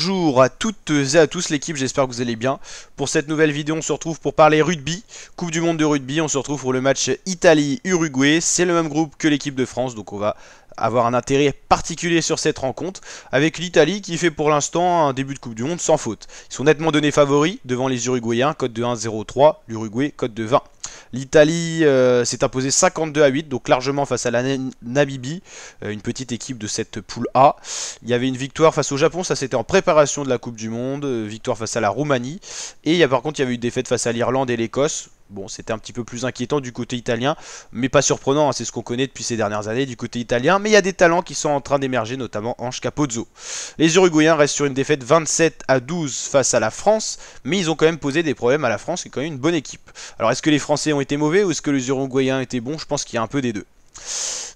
Bonjour à toutes et à tous l'équipe, j'espère que vous allez bien. Pour cette nouvelle vidéo, on se retrouve pour parler rugby, Coupe du Monde de rugby. On se retrouve pour le match Italie-Uruguay. C'est le même groupe que l'équipe de France, donc on va avoir un intérêt particulier sur cette rencontre, avec l'Italie qui fait pour l'instant un début de Coupe du Monde sans faute. Ils sont nettement donnés favoris devant les Uruguayens, cote de 1,03, l'Uruguay cote de 20. L'Italie s'est imposée 52-8, donc largement face à la Namibie, une petite équipe de cette poule A. Il y avait une victoire face au Japon, ça c'était en préparation de la Coupe du Monde, victoire face à la Roumanie. Et par contre, il y avait eu une défaite face à l'Irlande et l'Écosse. Bon, c'était un petit peu plus inquiétant du côté italien, mais pas surprenant, hein, c'est ce qu'on connaît depuis ces dernières années du côté italien. Mais il y a des talents qui sont en train d'émerger, notamment Ange Capozzo. Les Uruguayens restent sur une défaite 27-12 face à la France, mais ils ont quand même posé des problèmes à la France, qui est quand même une bonne équipe. Alors est-ce que les Français ont été mauvais ou est-ce que les Uruguayens étaient bons? Je pense qu'il y a un peu des deux.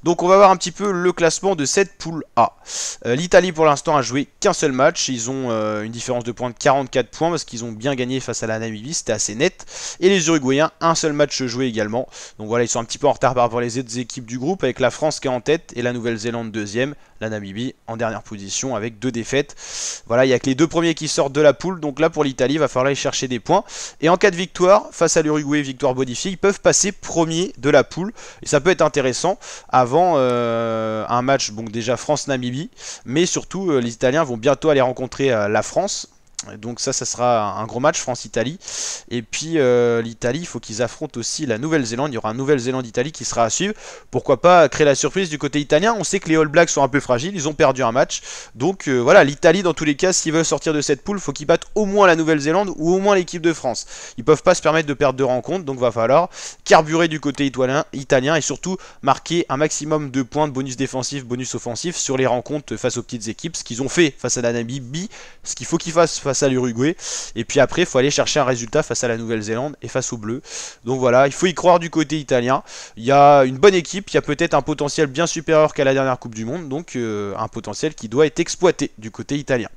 Donc on va voir un petit peu le classement de cette poule A. L'Italie pour l'instant a joué qu'un seul match. Ils ont une différence de points de 44 points parce qu'ils ont bien gagné face à la Namibie, c'était assez net. Et les Uruguayens, un seul match joué également. Donc voilà, ils sont un petit peu en retard par rapport aux autres équipes du groupe, avec la France qui est en tête et la Nouvelle-Zélande deuxième. La Namibie en dernière position avec 2 défaites. Voilà, il n'y a que les 2 premiers qui sortent de la poule. Donc là pour l'Italie, il va falloir aller chercher des points. Et en cas de victoire, face à l'Uruguay, victoire bonifiée, ils peuvent passer premier de la poule. Et ça peut être intéressant avant un match, donc déjà France-Namibie. Mais surtout, les Italiens vont bientôt aller rencontrer la France. Donc ça sera un gros match France-Italie. Et puis l'Italie, il faut qu'ils affrontent aussi la Nouvelle-Zélande. Il y aura un Nouvelle-Zélande-Italie qui sera à suivre. Pourquoi pas créer la surprise du côté italien. On sait que les All Blacks sont un peu fragiles, ils ont perdu un match. Donc voilà, l'Italie dans tous les cas, s'ils veulent sortir de cette poule, il faut qu'ils battent au moins la Nouvelle-Zélande ou au moins l'équipe de France. Ils peuvent pas se permettre de perdre 2 rencontres, donc va falloir carburer du côté italien et surtout marquer un maximum de points de bonus défensif, bonus offensif sur les rencontres face aux petites équipes. Ce qu'ils ont fait face à la Namibie, ce qu'il faut qu'ils fassent face à l'Uruguay, et puis après il faut aller chercher un résultat face à la Nouvelle-Zélande et face aux Bleus. Donc voilà, il faut y croire du côté italien. Il y a une bonne équipe, il y a peut-être un potentiel bien supérieur qu'à la dernière Coupe du Monde, donc un potentiel qui doit être exploité du côté italien.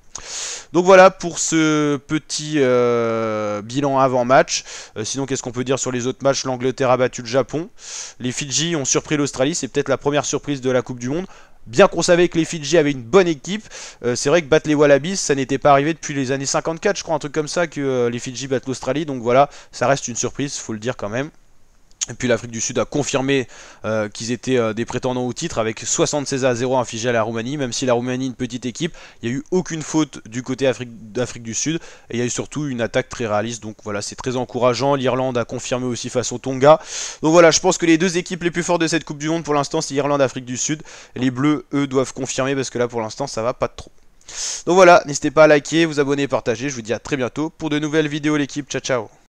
Donc voilà pour ce petit bilan avant-match. Sinon, qu'est-ce qu'on peut dire sur les autres matchs? L'Angleterre a battu le Japon. Les Fidji ont surpris l'Australie. C'est peut-être la première surprise de la Coupe du Monde. Bien qu'on savait que les Fidji avaient une bonne équipe, c'est vrai que battre les Wallabies, ça n'était pas arrivé depuis les années 54, je crois, un truc comme ça, que les Fidji battent l'Australie. Donc voilà, ça reste une surprise, faut le dire quand même. Et puis l'Afrique du Sud a confirmé qu'ils étaient des prétendants au titre avec 76-0 infligés à la Roumanie. Même si la Roumanie est une petite équipe, il n'y a eu aucune faute du côté d'Afrique du Sud. Et il y a eu surtout une attaque très réaliste. Donc voilà, c'est très encourageant. L'Irlande a confirmé aussi face au Tonga. Donc voilà, je pense que les 2 équipes les plus fortes de cette Coupe du Monde pour l'instant, c'est Irlande et Afrique du Sud. Les Bleus, eux, doivent confirmer parce que là pour l'instant, ça va pas trop. Donc voilà, n'hésitez pas à liker, vous abonner et partager. Je vous dis à très bientôt pour de nouvelles vidéos l'équipe. Ciao ciao.